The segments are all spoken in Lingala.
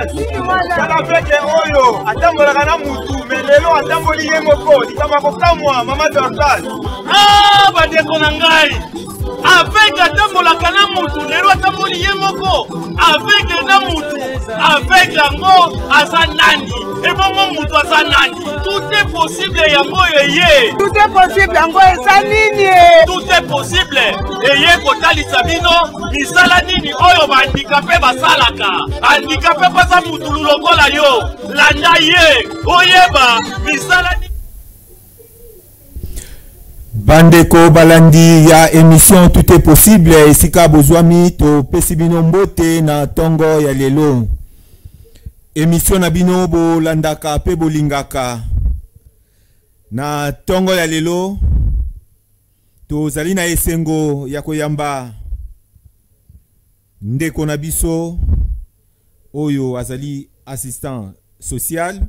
Kala feke oyo atambolaka na mutu mais lelo atamboli ye moko likama kokamwa mama Dorcas. Ah bandeko na ngai avec atambolaka na mutu lelo atamboli ye moko avec na mutu avec yango aza nani ebongo mutu aza nani. Tout est possible yango eye. Tout est possible yango eza nini. Tout est possible eye kotalisa bino misala nini oyo bandikape basalaka. Handicapé pasa mutu lokola yo landa ye oyeba misala nini. Bandeko balandi ya émission Tout est possible esika bozwami to pesi bino mbote na tongo ya lelo. Émission na bino bolandaka pe bolingaka na tongo ya lelo to zali na esengo ya koyamba ndeko na biso oyo azali assistant social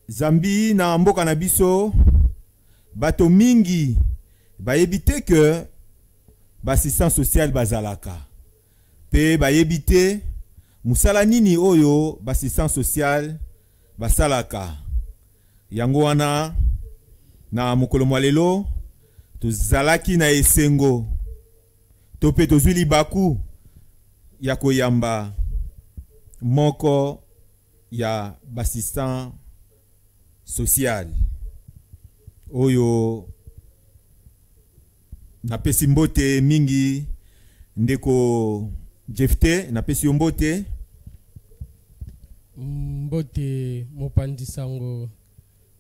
Zambi na mboka na biso bato mingi bayebite que assistant social bazalaka pe bayebite musala nini oyo assistant social basalaka yango wana na mokolo mwa lelo tozalaki na esengo to pe tozwi libaku ya koyamba moko ya assistant social oyo napesi mbote mingi ndeko Jefte napesi mbote mopandi sango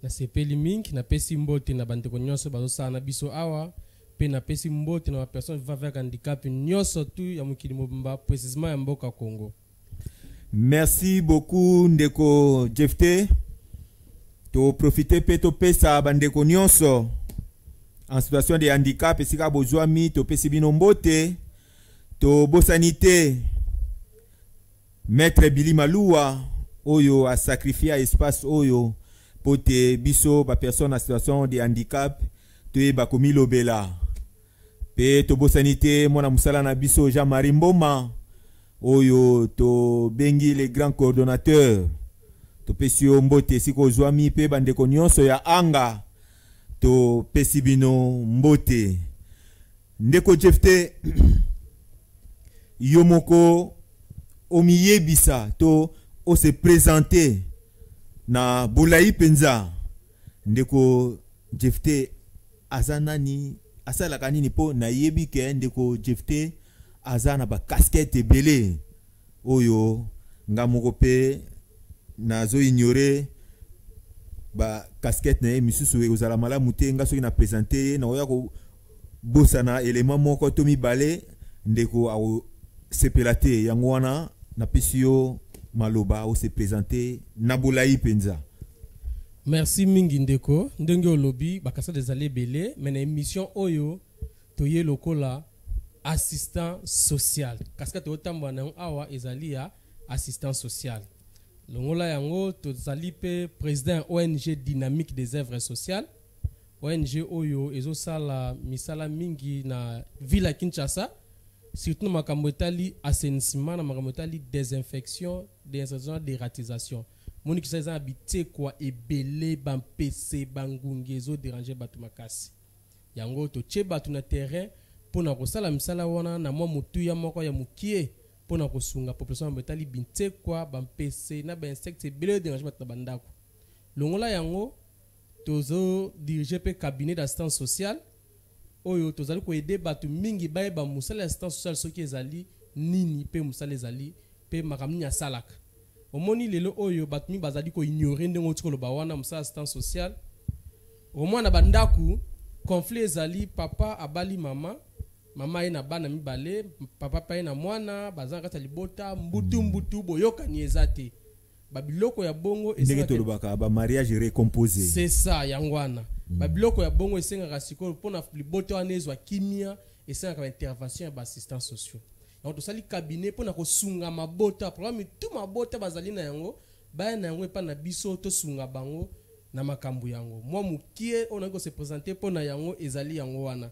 na sepeli mingi napesi mbote na bandeko nyonso bazosala na biso awa pe napesi mbote na ba personnes vivant avec handicap nyonso tu ya mokili mobimba précisément ya mboka Congo. Merci beaucoup ndeko Jefte. To profiter pe to pesa bandeko nyonso en situation de handicap esika bozwami to pesi bino mbote to bosanité maître Billy Malua oyo a sacrifié espace oyo pote biso ba personne en situation de handicap to e bakomi lobela pe to bosanité mona musala na biso Jean-Marie Mboma oyo to bengi les grands coordonnateurs to pesi yo mbote siko zwami pe bandeko nyonso ya anga to pesi bino mbote ndeko Jefte yomoko omiyebisa to o se présenter na Bolayi penza ndeko Jefte azanani asalaka nini po na yebi ke ndeko Jefte azana ba casquette belé oyo ngamoko pe nazo ignorer ba casquette na misusu ezala malamu te nga soki na présenter na oya ko bosana élément moko to mibale ndeko au sepelate yango wana na pisio maloba o se présenter na Bolayi penza. Merci mingi ndeko ndenge olobi bakasa des allées belé mais na émission oyo toye lokola assistant social casquette otamba na awa ezali ya assistant social. Longola yango tozali pe président ONG Dynamique des œuvres sociales. ONG oyo ezosala misala mingi na ville Kinshasa, surtout na makambo etali assainissement, na makambo etali désinfection, dératisation. Moni kisaiza habité kwa ebele ban PC bangungi ezo déranger batu makasi. Yango to che batu na terrain pona kosala misala wana na mwa mutu ya moko ya mukie. Pona kosunga population betali binte kwa bampese na ba insectes belé dérangement na bandako longola yango tozo diriger pe cabinet d'assistance sociale oyo tozali ko aider batu mingi baye ba musala assistance sociale soki ezali nini pe musala ezali pe makamni ya salaka omoni lelo oyo batu mi bazali ko ignorer ndengo tiko loba wana musala assistance sociale omwana bandako conflit ezali papa abali mama ina bana mibale papa pa ina mwana bazanga kata libota mbutu boyoka ni ezate babiloko ya bongo ndenge tolobaka ba mariage recomposé c'est ça yangwana babiloko ya bongo esenga kasiko pona libota wanezwa kimia esenga ka intervention ya assistants sociaux donc to sali cabinet pona ko sunga mabota programme tout mabota bazali na yango ba na yango pa na biso to sunga bango na makambu yango moi mukie on a ko se présenter pona yango ezali yango wana.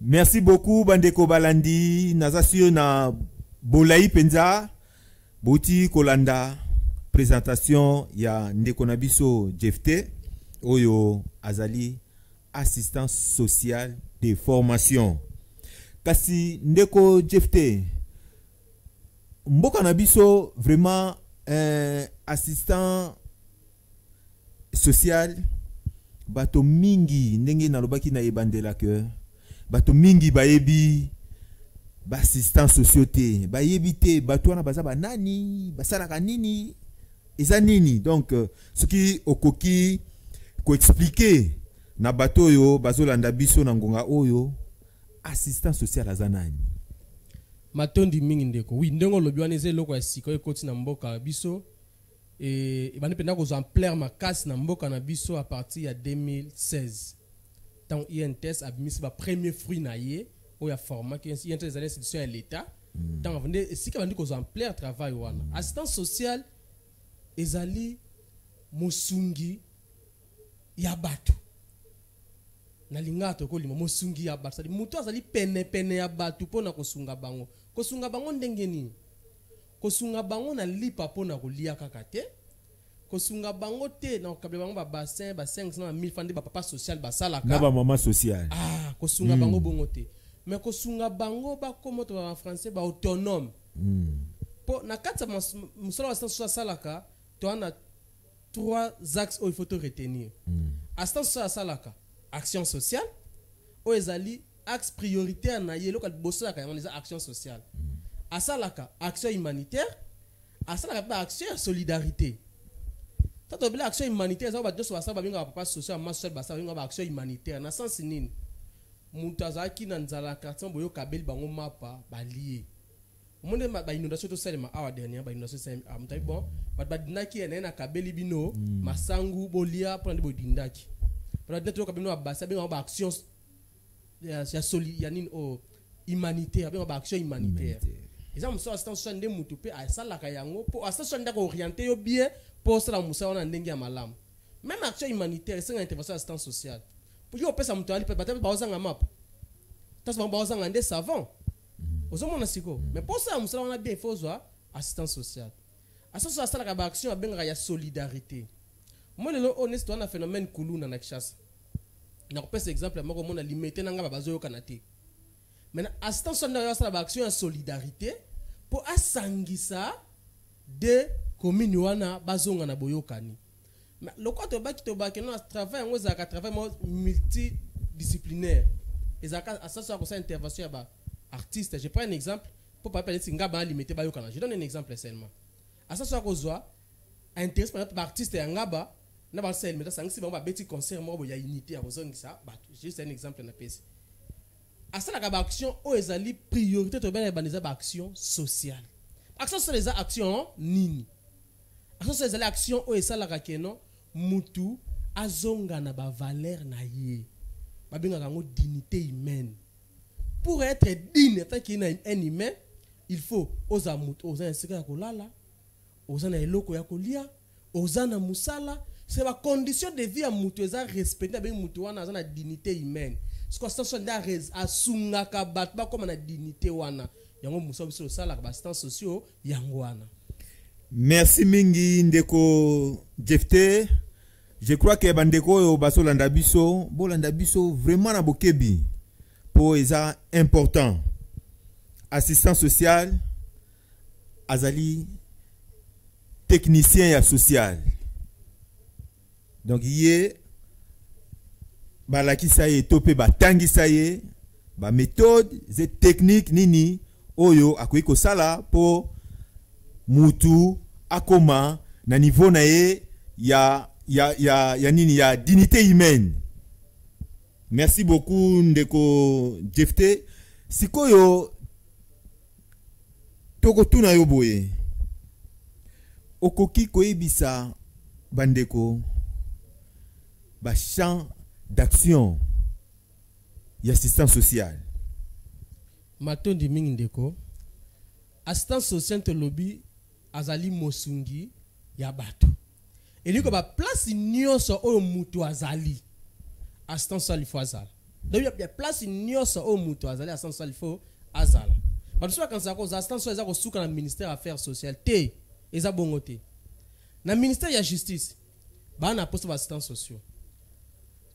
Merci beaucoup bandeko balandi nazasio na Bolai penza bouti kolanda présentation ya ndeko na biso Jefté oyo azali assistant social de formation. Kasi ndeko Jefté mboka na biso vraiment assistant social bato mingi ndenge nalobaki na ebandela que bato mingi bayebi ba assistant société bayebi te bato wana baza banani basalaka nini eza nini. Donc ce qui okoki ko expliquer na bato yo bazolanda biso na ngonga oyo assistant social aza nani. Matondi mingi ndeko oui ndenge lobi wana eza eloko ya sika ekoti na mboka biso ebandi penda kozwa ampleur makasi na mboka na biso à partir ya 2016 tant INTS abimisi ba premier fruit na ye oya format qui INTS les institutions ya l'état tant avende sika bandi kozwa ampleur travail wana assistant social ezali mosungi ya bato na lingato ko lima mosungi ya bato sali muto azali pene ya bato pona kosunga bango ndenge nini kosunga bango na lipa pona kolia kaka te kosunga bango te na kokabela bango ba bassin ba 500 1000 francs ba papa social basalaka na ba mama social kosunga bango bongo te mais kosunga bango ba komo to ba français ba autonome po na kata musala wa assistance salaka to ana 3 axes où il faut te retenir assistance salaka action sociale o ezali axe prioritaire na yelo ka bossa ka les actions sociales asalaka action humanitaire asalaka ba action ya solidarité tato bila action humanitaire ça ba doso basaba binga papa social ma social basaba binga ba action humanitaire na sens nini mutazaki na nzala quartier boyo kabeli bango mapa balié monde ba inondation to selema awa dernier ba inondation selema mutabi bon ba dinaki na kabeli bino masangu bolia prendre bo dindaki para dentro kabeli no basa binga ba action ya soli ya nini o humanitaire binga ba action humanitaire. Ils ont assistance social de mutupe à salaka yango pour assistance ndako orienté yo bien pour ça la musa wana ndenge ya malamu. Même action humanitaire c'est une intervention assistance sociale. Pour yo pesa mutu ali peut-être ba ozanga map. Tas ba ozanga ndé savant. Ozomona siko. Mais pour ça musa wana bien il faut zo assistance sociale. Assistance sociale salaka ba action abenga ya solidarité. Moi le honnête on a phénomène kuluna na Kinshasa. Na ko pesa exemple moko mona limité nanga ba bazo yo kanate. Maintenant, assistance sociale de action en solidarité pour asangisa de communes wana bazonga na boyokani. Mais le quoi to baki no travail ngo za ka travail multidisciplinaire. Ezaka assistance à intervention ba artiste. Je prends un exemple pour pas parler singa ba limité bayokana. Je donne un exemple seulement. Assistance ko zwa intéresse par exemple artiste ya ngaba na ba sel mais sangisi ba beti concert mo ya unité ya bozongisa ba juste un exemple na pesi. Asala ka action o ezali priorité to bana banisa ba action sociale. Action sociale les actions nini? Action sociale les actions o esala ka keno mutu azonga na ba valeur na ye. Ba benga ngo dignité humaine. Pour être digne tant qu'il y a un humain, il faut oza mutu oza nsika ya kolala, oza na eloko ya kolia, oza na musala, c'est la condition de vie à mutu eza respecter ba mutu wana oza na dignité humaine. Ce que ça sonda asunga ka batba comme na dignité wana yango muso biso sala ba assistance sociaux yango wana. Merci mingi ndeko Jefté. Je crois que bandeko yo basolanda biso bolanda biso vraiment na bokebi pour eza important. Assistant social azali technicien ya social. Donc yé balakisa ye topé batangisa ye ba méthode et technique nini oyo akoki kosala po mutu akoma na niveau na ye ya nini ya dignité humaine. Merci beaucoup ndeko Jefté. Sikoyo toko tuna yo boye okoki koyebisa bandeko ba champ d'action et assistance sociale. Matondi mingi ndeko assistance sociale te lobby azali mosungi ya bato. Eliko ba place nyonso oyo mutu azali assistance sociale faut azala. Donc il y a place nyonso oyo mutu azali assistance sociale faut azala. bato so bakanisa koza assistance sociale eza kosuka na ministère affaires sociales te eza bongo te na ministère ya justice bana na poste ba assistance sociaux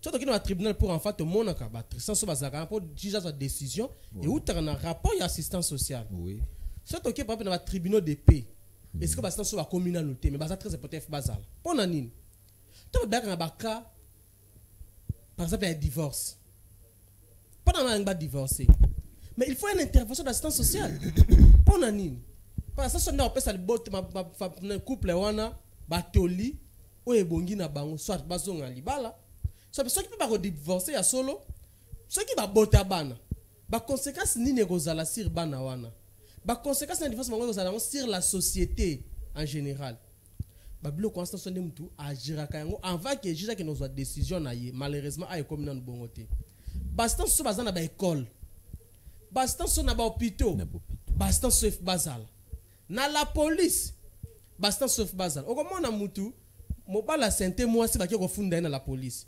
so tokina na tribunal pour en fait tomonaka ba assistance sociale bazalaka pour juger sa décision et outaka na rapport ya assistance sociale oui so toki par exemple na ba tribunaux de paix est-ce que ba assistance sociale ba communauté mais baza très important bazala pona nini to ba na ba cas par exemple un divorce pendant un ba divorcé mais il faut une intervention d'assistance sociale pona nini parce que ça na opesa le bot ma couple wana batoli o ebongi na bango soit bazonga libala so ceux qui peut pas divorcer ya solo ceux qui ba bota bana ba conséquences nini kozala sur bana wana ba conséquences na divorce bango kozala sur la société en général ba bilo constance de mutu agir kango avant que juge que nos décision na ye malheureusement ay comme na bongoté bastant so bazana ba école bastant so na ba hôpitaux bastant so bazala na la police bastant so bazala okomona mutu mobala santé moi si ba ki ko funda na la police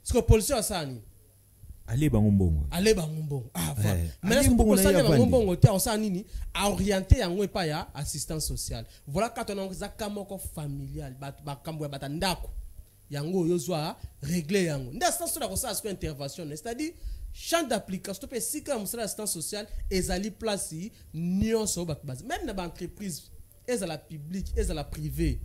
ce que policier asani allez bango mbongo ah voilà mais ce que ça bango mbongo te osani ni a orienter yango epa ya assistance sociale voilà quand on a za kamoko familial ba kambo ya batandako yango yozwa régler yango nda assistance sociale ko ça ce intervention c'est-à-dire champ d'application to pe sika musala assistance sociale ezali place nyonso ba base même na ba entreprise ezala publique ezala privée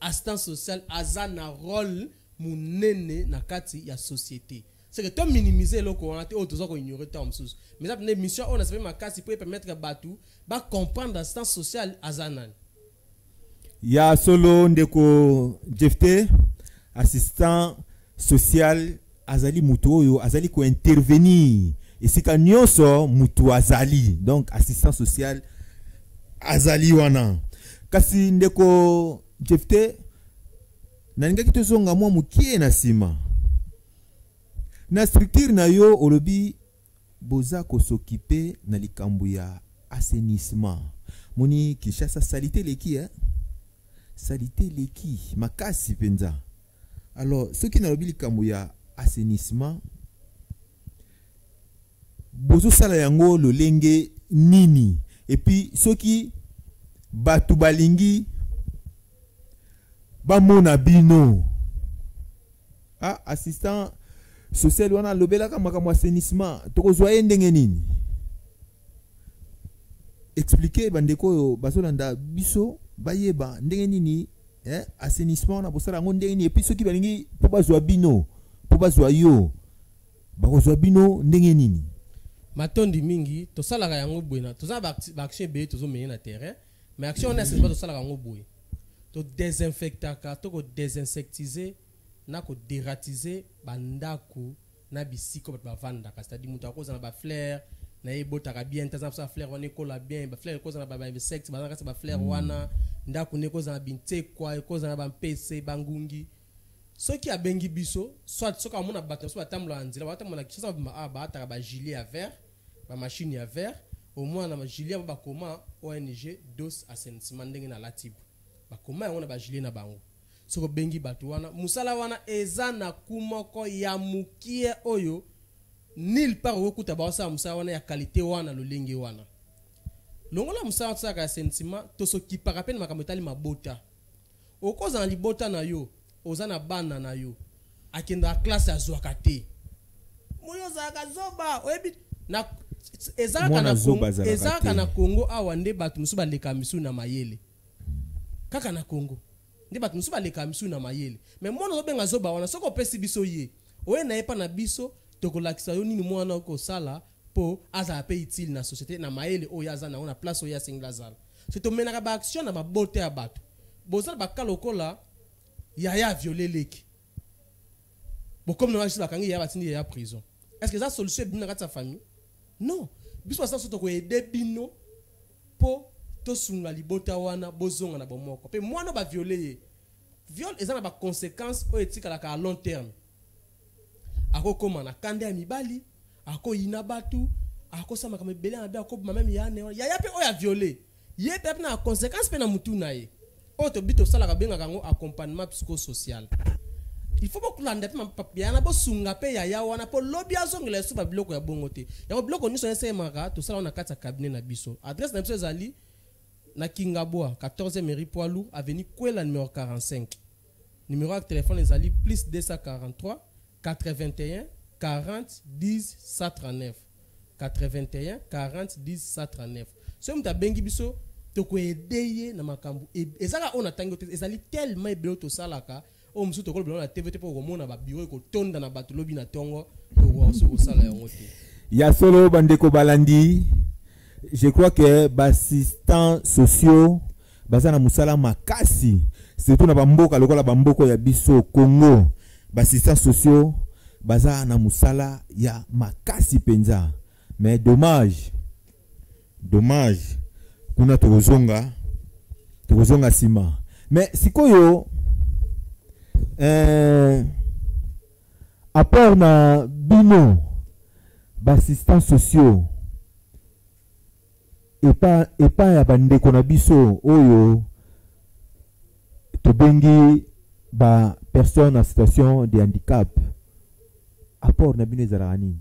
assistance sociale azana rôle munene na kati ya société c'est que to minimiser loko wana te otozo ko ignorer ta msusu mais ça une mission on a fait makasi pour permettre batu ba comprendre assistance sociale azana ya solo ndeko jefte assistant social azali mutu oyo azali ko intervenir esika nyonso mutu azali donc assistant social azali wana kasi ndeko jefte nalinga kitozonga mwa mukie na sima na structure na yo olobi boza ko s'occuper na likambo ya assainissement moni Kinshasa salité leki salité leki makasi penza alors ce qui na lobi likambo ya assainissement bozo sala yango lolenge nini et puis ceux qui batu balingi bamona bino assistant social wana lobela kama kama assainissement tokozwa ndenge nini expliquer bandeko yo bazolanda biso bayeba ndenge nini assainissement na bosala ngo ndenge nini et puis ceux qui balingi po bazwa bino po bazwa yo bakozwa bino ndenge nini matondi mingi to salaka yango bwena to za ba action be to zo mena na terrain mais action on est pas to salaka yango bwe to désinfectaka to ko désinsectiser na ko dératiser bandako na bisiko ba vanda c'est-à-dire mutu akoza na ba fleur na ebotaka bien taza sa fleur wana ekola bien ba fleur koza na ba insectes ba fleur wana ndako ne koza na bintekwa koza na ba mpese bangungi soki abengi biso soit soka mona bato so batambola anzila batambola kisa ba ataka ba gilet à verre ba machine à verre au moins na gilet ba koma ONG dos assainissement ndenge na latibu ba koma on ba gilet na bango soko bengi bato wana musala wana eza na kumoko ya mukie oyo nil par okuta ba sa musala wana ya qualité wana lolenge wana longola musala tsaka ya sentiment to soki parapene makambo tali mabota okoza na libota na yo ozana bana na yo akenda classe azwaka te moyo zaka zoba oyebi na ezaka na Congo awa nde bato musu baleka misu na mayele kaka na Congo nde bato musu baleka misu na mayele mais mwana obenga zoba wana soko pesi biso ye oye na epa na biso tokolakisa yo nini mwana ko sala po aza pe utile na société na mayele oyo azana na place oyo asingla zala c'est to menaka ba action na ba bote ya bato bozala bakalokola ya violer leki bon comme nous la kangi ya batindi ya prison est-ce que ça solution bien na sa famille non biso ça soto ko aider bino po to sunga libota wana bozonga na bomoko pe mwana ba violer viol ezana ba conséquences o etika la à long terme ako koma na kande ya mibali ako ina batu ako sama kama bele na ba ko même ya ne ya pe o ya violer ye pe na conséquence pe na mutu na ye oto bito sala ka benga kango accompagnement psychosocial il faut beaucoup l'ande bien na bo sunga pe ya ya wana po lobby azongela su ba biloko ya bongote ya biloko nyuso ya semaka to sala na kata cabinet na biso adresse na biso ezali na Kingaboa 14e mairie Poilou avenue Kwela numéro 45 numéro de téléphone ezali plus 243 81 40 10 139 81 40 10 139 so mta bengi biso to ko edeye na makambu ezaka ona tango ezali tellement ebelo to salaka o msu to ko belo na TVT po komona ba bureau ko tonda na bato lobi na tongo to waso ko sala yango te ya solo bandeko balandi. Je crois que assistants sociaux bazana musala makasi surtout na bamboka lokola bamboko ya biso Congo assistants sociaux bazana musala ya makasi penza mais dommage kuna tozonga sima mais sikoyo apport na bino assistants sociaux et pas ya bandeko na biso oyo to bengi ba personne en situation de handicap apport na bino ezalaka nini?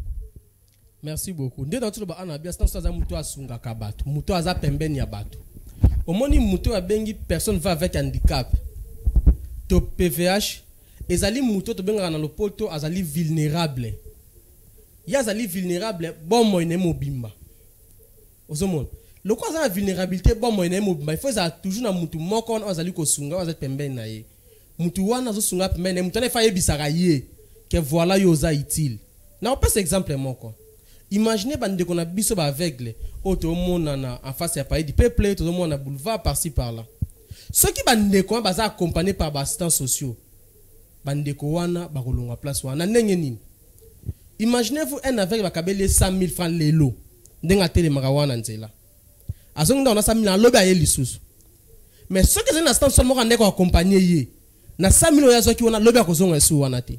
Merci beaucoup. Nde dans ba ana bia stanza za muto asunga ka bato muto aza pembeni ya bato omoni muto abengi personne va avec handicap to PVH ezali muto to benga na lopoto azali vulnérable ya azali vulnérable bon moyenne mobimba ozomona le quoi ça vulnérabilité bon moyen mobimba il faut ça toujours na mutu moko on azali ko sunga on azali pembeni na ye mutu wana zo sunga pembeni mutu na fa yebisaka ye que voilà yo za utile na on passe exemple moko imaginez bande ko na biso ba aveugle auto mona na en face ya pays du peuple tout le monde na boulevard par-ci par-là ceux qui bande ko ba za accompagné par assistants sociaux bande ko wana ba kolonga place wana ndenge nini imaginez-vous un aveugle ba kabele 100 000 francs lelo ndenga tele makawana nzela azonga on a 100 000 lobby aye lisusu mais ceux qui sont instant seulement quand ndeko accompagner ye na 100 000 yazo ki wana lobby akozonga esu wana te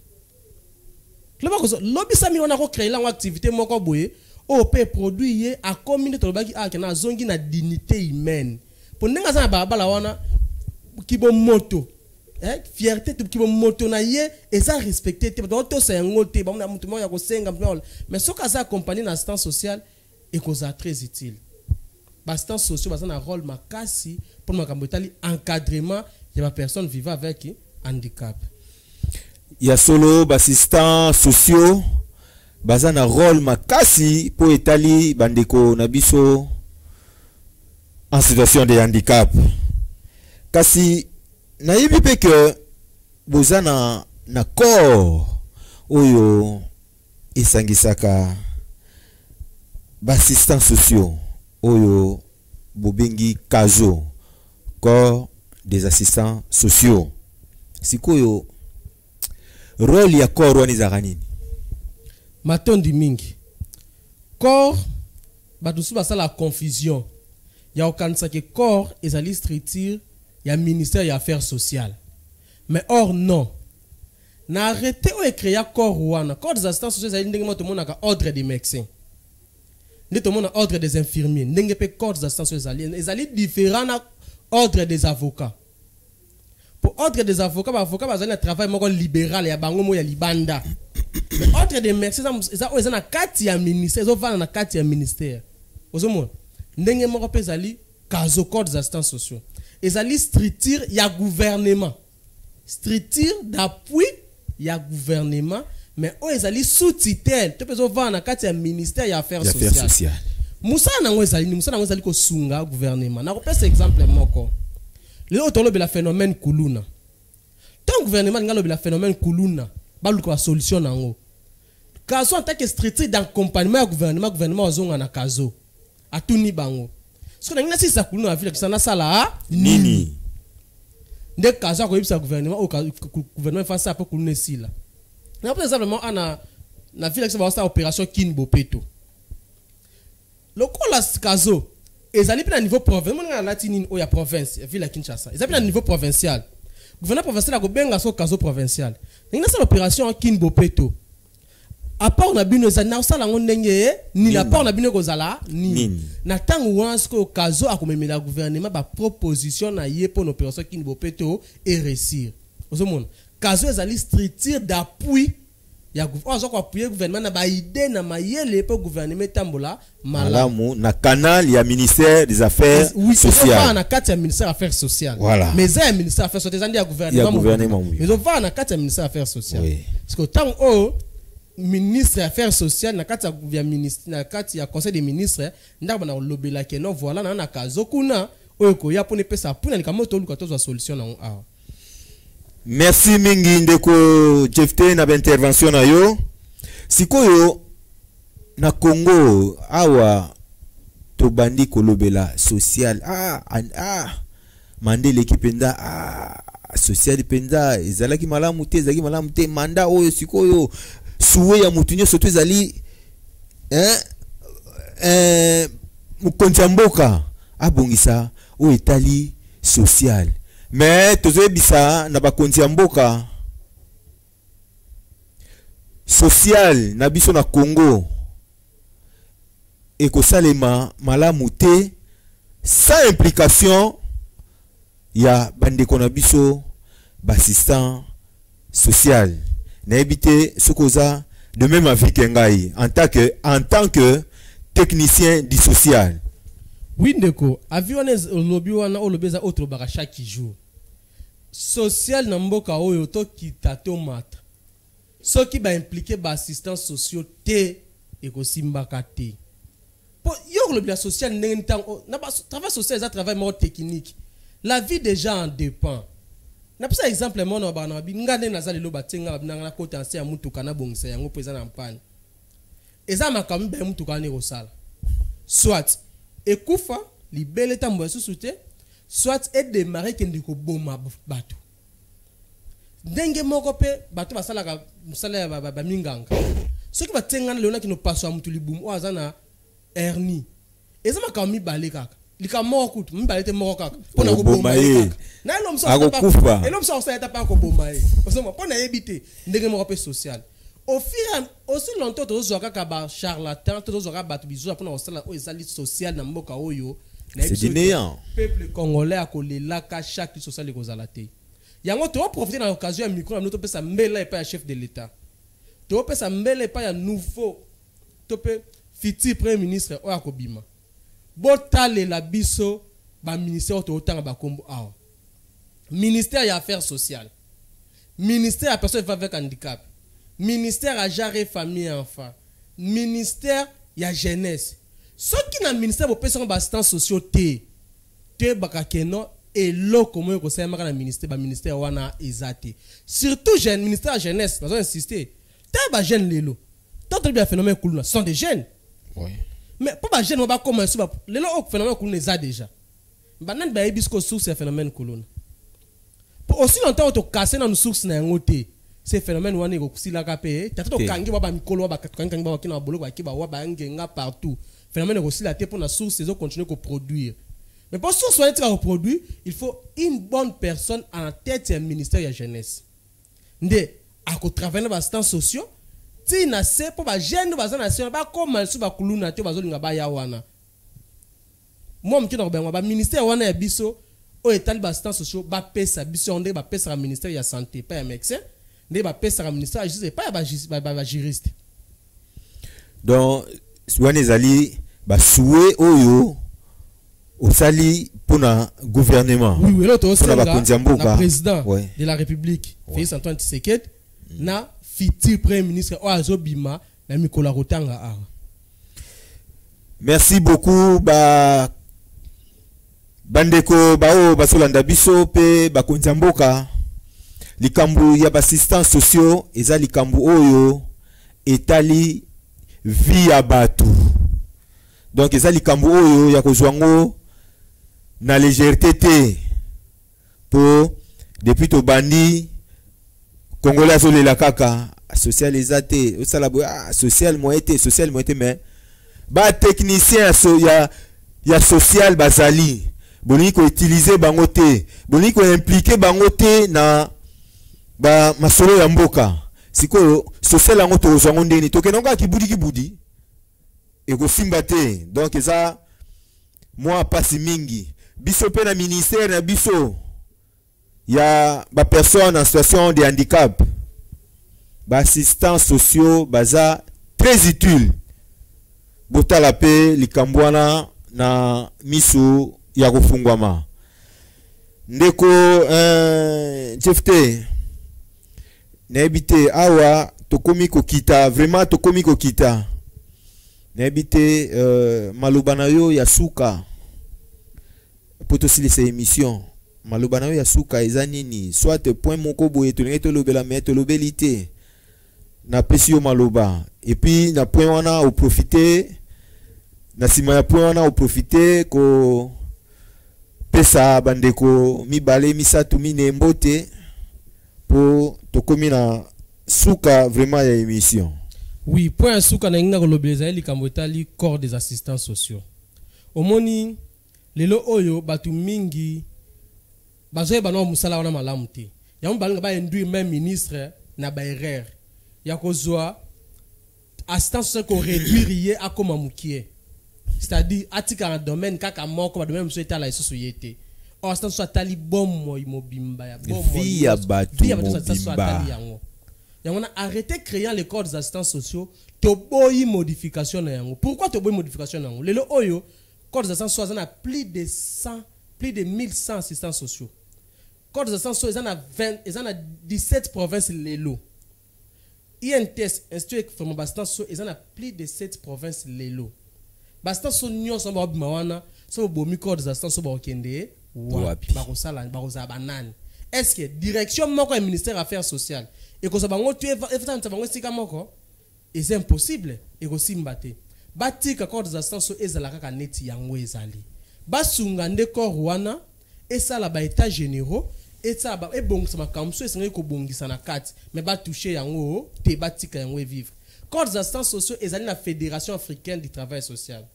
lobby 100 000 wana ko créer la activité moko boye o pe produit ye a commune to lobaki a kana zongi na dignité humaine pour ndenga za bala wana kibo moto fierté to kibo moto na ye eza respecté te to c'est un ngote ba mutu mo ya ko senga mais ceux qui sont accompagner na assistance sociale et cause très utile. Assistants sociaux ont un rôle makasi pour l'encadrement de la personne vivant avec handicap. Il y a solo assistants sociaux ont un rôle makasi pour étaler bandeko nabiso en situation de handicap. Kasi na yibi pe que bozana na corps oyo esangisaka assistants sociaux oyo bobengi kazo corps des assistants sociaux sikoyo rôle ya corps wani za nini matondi mingi corps badusu basala confusion ya okanisa ke corps ezali structure ya ministère ya affaires sociales mais or non na arrêté o créer corps wana corps des assistants sociaux ezali ndenge moto monaka ordre des médecins tout le monde ordre des infirmiers ndenge pe corps des assistants sociaux ezali différent na ordre des avocats pour ordre des avocats ba avocat bazali na travail moko libéral ya bango mo ya libanda mais ordre des médecins eza na kati ya ministère zo vana na kati ya ministère ozomona ndenge moko pe ezali kazo corps des assistants sociaux ezali structure ya gouvernement structure d'appui ya gouvernement mais o ezali sous tutelle to pezo vana kati ya ministère ya affaires sociales musa nango ezali ko sunga gouvernement na ko pesa exemple moko le otolobe la phénomène kuluna tant gouvernement ngalobe la phénomène kuluna baluko ba solution nango kazo en tant que structure d'accompagnement ya gouvernement ozonga na kazo atuni bango so na ngina si sa kuluna vile kisana sala nini nde kazo ko yebisa gouvernement face à pour kuluna sila na par exemple na vile kisana ba opération Kinbopeto lokola kazo ezali na niveau provincial na latine o ya province ya ville Kinshasa ezali na niveau provincial gouvernement provincial ko benga so kazo provincial ngina sa opération Kinbopeto à part na bino za na sala ngondenge ni la part na bino ko zala ni na tangu wansi ko kazo akomemela gouvernement ba proposition na ye pour opération Kinbopeto et réussir ozomona kazo ezali structure d'appui ya appuyer gouvernement na ba idée na mayele pour gouvernement tambola malamu na canal ya ministère des affaires sociales na kati ya ministère affaires sociales voilà mais ça ministère affaires sociales ezali ya gouvernement mais on va na kati ya ministère affaires sociales parce que tant au ministre affaires sociales na kati ya ministre na kati ya conseil des ministres ndaba na lobela ke no voilà na kazo kuna oyo ko ya pone pesa puna likamoto luka solution na awa. Merci mingi ndeko Jefte na intervention na yo. Sikoyo na Congo awa to bandi kolobela social mandele ki penda social penda ezalaki malamu te manda oyo sikoyo suwe ya mutunyo soto ezali mukonza mboka abongisa o etali social. Mais tozo bisa na bakonzi ya mboka social na biso na Congo ekosalema malamu te sans implication ya bandeko na biso bassistant social na ebité sokoza de même avis que ngai en tant que technicien du social. Oui ndeko avionez lobby wana olobeza autre baka chaque jour social na mboka oyo to kitato mata soki ba impliquer ba assistants sociaux te ekosimbaka te po yo lobby social ndenge ntango na ba travail social za travail mo technique la vie des gens en dépend na pesa exemple mo na bana bi ngane nazali lo batenga na potenciel ya mutuka na bongisa yango pesa na mpane eza makambi ba mutuka ne kosala soit ekufa libele tambo susu te soit et démarrer kende ko boma bato ndenge moko pe bato basalaka musala ya ba minganga soki batengana leona kino paso mutu libumu o azana hernie eza makambi balé kaka likamoko kutu mbale te moko kaka pona ko boma kaka na elomso akufa elomso sa eta pa ko boma osoma pona yebite ndenge moko pe social au fur aussi longtemps to kaka ba charlatan to zoka bato bizo pona osala o ezali social na mboka oyo. C'est du néant. Peuple congolais a collé là ka chaque social les kozalate. Yango to profiter dans l'occasion ya micro na to pesa mbela et pas ya chef de l'état. To pesa mbela et pas ya nouveau to pe futur premier ministre o akobima. Botale la biso ba ministère to otanga ba kombo awa. Ministère ya affaires sociales. Ministère à personnes avec handicap. Ministère à genre famille et enfants. Ministère ya jeunesse. Ce qui na ministère pour personnes assistants sociaux te bakakeno et lo comment ko sema na ministère wana ezate. Surtout jeune ministère jeunesse, nous insister. Te ba jeune lelo. Tant bien phénomène kuluna sont des jeunes. Oui. Mais pas ba jeune on va commencer lelo au phénomène kuluna za déjà. Banan ba ebisko source ya phénomène kuluna. Pour aussi longtemps to casser dans nos sources na ngote. Ce phénomène wana ko kusila ka pe. Tato kangi ba mikolo ba kangi ba kina bolo ba kiba wa ba ngenga partout. Phénomène aussi la pour la source ils ont continué à produire. Mais pour source soit à produire, il faut une bonne personne en tête du ministère de la jeunesse. Ndé à travailler dans les assistants sociaux, si na se pour ba jeune ba nation ba comme sur ba kuluna te ba zolinga ba ya wana. Moi m'ki na ba ministère wana ya biso o état ba assistants sociaux ba pesa biso ndé ba pesa la ministère de la santé pas un médecin, ndé ba pesa la ministère je sais pas ba juriste. Donc wana ezali ba souhait oyo osali pona gouvernement. Oui, l'autre aussi le président de la République, Félix Antoine Tshisekedi, na futur premier ministre Oazobima na Mikola Rotanga. Merci beaucoup bandeko bao basolanda biso pe bakonza mboka likambu ya assistants sociaux eza likambu oyo etali via batu. Donc eza likambu oyo ya kozwango na légèreté te pour depuis to bandi congolais azolela kaka social ezate osala social moete mais ba technicien ya social bazali boni ko utiliser bango te boni ko impliquer bango te na ba masolo ya mboka sikoyo social yango to ozwango ndeni to kenonga kibudi ego simba te. Donc eza moi pasi mingi biso pe na ministère na biso il y a des personnes en situation de handicap, des assistants sociaux, baza très utile. Botala pe likambwana na misu ya kufungwama. Ndeko Jefte nebite awa tokomi kokita, vraiment tokomi kokita. Nebite malubana yo ya suka. Potosili ces émissions. Malubana yo ya suka ezanini soit point moko boye to ngeto lobela mais to lobelité. Na pesi yo maluba et puis na point wana au profiter na sima ya point wana au profiter ko pesa bandeko mibale misatu mine mbote pour tokomi na suka vraiment ya émission. Oui, point suka na ngina ko lobeleza eli kambotali corps des assistants sociaux. Omoni lelo oyo batu mingi bazoye bana musala wana malamu te. Ya mbalinga ba induire même ministre na ba erreur. Ya kozwa assistance sociale ko réduire à comme mukie. C'est-à-dire atika na domaine kaka moko ba domaine muso la isusu yete. O assistance sociale tali bomo imobimba ya bomo. Via batu mobimba. On a arrêté créant les corps des assistants sociaux. Toboyi modification na yango. Pourquoi toboyi modification na yango? Lelo oyo corps des assistants sociaux a plus de 1100 assistants sociaux. Corps des assistants sociaux ils en a 17 provinces lelo. INTS Institut for Assistants sociaux ils en a plus de 7 provinces lelo. Assistants sociaux nyonso ba bimawana so bomi corps des assistants sociaux ba okende wapi ba kosala ba koza banane. Est-ce que direction moko du ministère des Affaires sociales et que ça bango tu bango sika moko c'est impossible et que simbate batika corps des assistants sociaux ezala kaka neti yango ezali basunga nde corps wana esala ba états généraux et ça ba ebongisa makamso esenga ko bongisa na kati mais ba toucher yango te batika yango vivre. Corps des assistants sociaux ezali na Fédération africaine du travail social,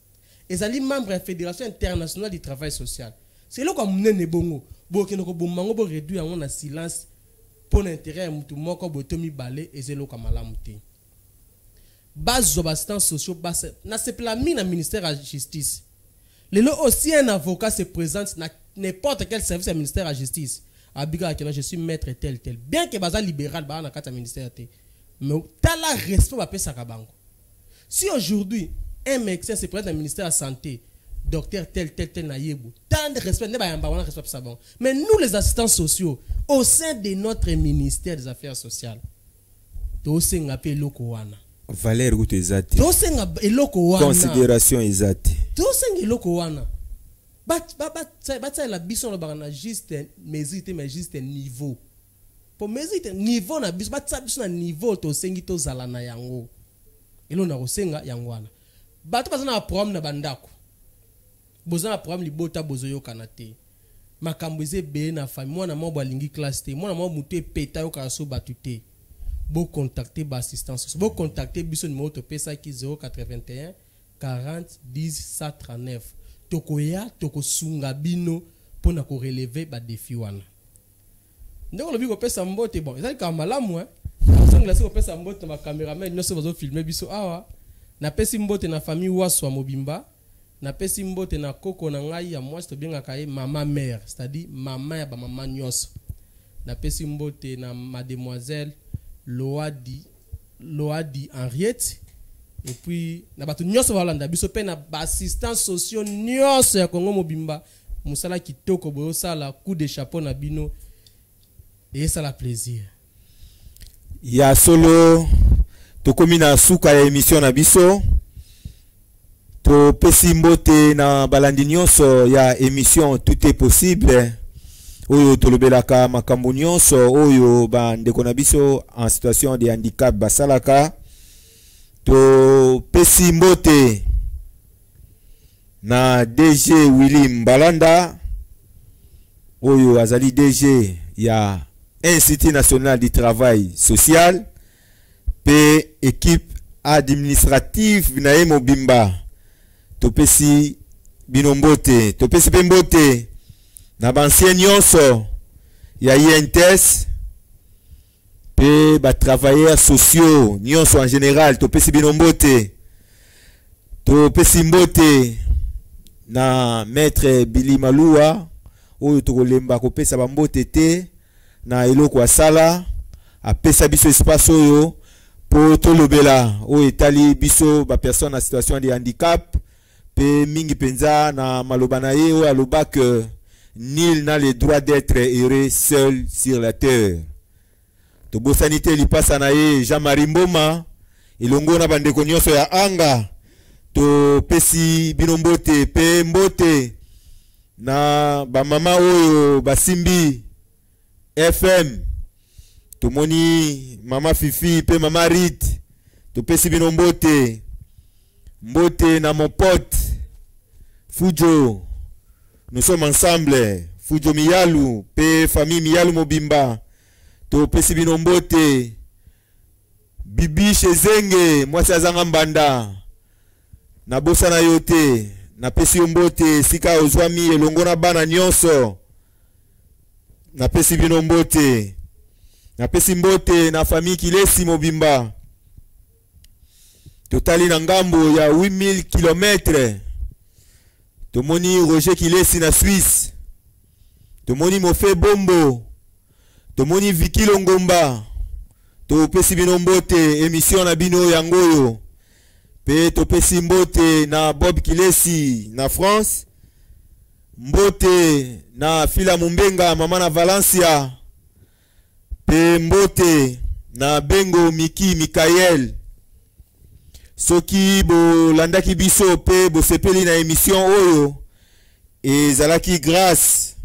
ezali membre de la Fédération internationale du travail social. C'est là comme nene bongo bokeno ko bomango bo réduire en na silence pour l'intérêt mutu moko botomi balé et zelo kamalamu te. Base assistants sociaux base na se plami na ministère de la justice. Lelo aussi un avocat se présente na n'importe quel service du ministère de la justice. Abiga que je suis maître tel. Bien que baza libéral ba na kata ministère te. Mais tala respect ba pesa ka bango. Si aujourd'hui un médecin se présente dans le ministère de la santé, docteur tel naïbou, tant de respect, mais nous les assistants sociaux, au sein de notre ministère des Affaires sociales, Valère Goutte Ezati, considération Ezati, la bison la juste mesure mais juste niveau. Pour mesure niveau na bison, na niveau to sengi to zala na yango. Elo na rosenga yangwana. Bato bazana na problème na bandako. Bozana problème libota bozoyo kanate. Makambo eze be na famille mwana mo balingi classe te. Mwana mo muté peta yo kaso batute. Bo contacter ba assistance. Bo contacter biso numéro to pesa ki 081 40 10 139. Tokoya toko sunga bino pona ko relever ba défi wana. Ndeko lobi ko pesa mbote bon. Ezali ka malamu Songla ko pesa mbote na cameraman no so bazo filmer biso awa. Na pesi mbote na famille Waswa Mobimba. Na pesi mbote na koko na ngai ya mwasi to benga kaye mama mère, c'est-à-dire maman ya ba maman nyos. Na pesi mbote na mademoiselle Loadi Henriette et puis na batu nyos balanda biso pe na ba assistants sociaux nyos ya Congo Mobimba musala kitoko boyo sala coup de chapeau na bino et ça la plaisir. Ya solo tokomi na suka ya émission na biso. To pesi mbote na balandi nyonso ya émission tout est possible. Oyo tolobelaka makambo nyonso oyo bandeko na biso en situation de handicap basalaka. To pesi mbote na DG Willy Mbalanda oyo azali DG ya Institut national du travail social pe équipe administrative na Mobimba. Topesi binombote, topesi pembote na bansien nyonso ya INTS pe ba travailleurs sociaux nyonso en général topesi binombote. Topesi mbote na maître Billy Malua oyo tokolemba kopesa bambote te na eloko asala apesa biso espace oyo po tolobela o etali biso ba personne en situation de handicap pe mingi penza na maloba na ye o aloba que nul n'a le droit d'être heureux seul sur la terre. To bosanité li pasa na ye Jean-Marie Mboma ilongo na bandeko nyonso ya anga to pesi binombote pe mbote na ba mama oyo basimbi FM to moni mama Fifi pe mama Rit to pesi binombote mbote na mon pote Fujo. Nous sommes ensemble. Fujo Miyalu pe famille Miyalu Mobimba to pesi binombote Bibi Chezenge mwasi azanga mbanda na bosa na yote na pesi mbote sika ozwami elongo na bana nyonso na pesi binombote na pesi mbote na famille Kilesi Mobimba totali na ngambo ya 8000 km. Tomoni Roger Kilesi na Suisse, tomoni Mofe Bombo, tomoni Viki Longomba, to pesi binombote émission na bino yangoyo, pe to pesi mbote na Bob Kilesi na France, mbote na Fila Mumbenga mama na Valencia, pe mbote na Bengo Miki Mikael. Soki bo landaki biso pe bo sepeli na émission oyo ezalaki grâce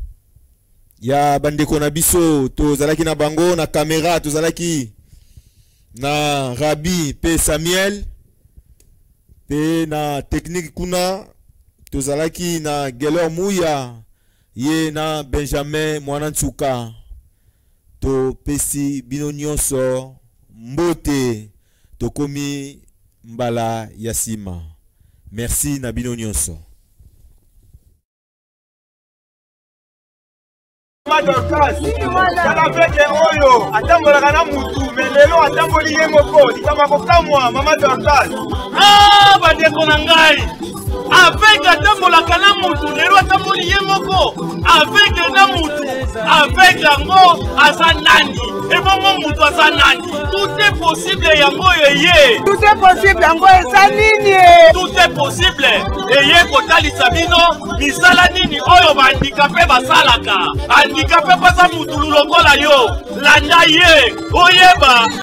ya bandeko na biso to zalaki na bango na caméra to zalaki na Rabi pe Samuel pe na technique kuna to zalaki na Gelor Muya ye na Benjamin Mwanantsuka to pesi bino nyonso mbote to komi mbala yasima. Merci na bino nyonso. Ah, bandeko na ngai. Avec atambola kana mutu lelo atamboli ye moko avec na mutu avec yango asa nani et bongo mutu asa nani. Tout est possible yango yeye. Tout est possible yango esa nini. Tout est possible eye kotalisa bino misala nini oyo ba handicapé basalaka. Handicapé pasa mutu lokola yo landa ye oyeba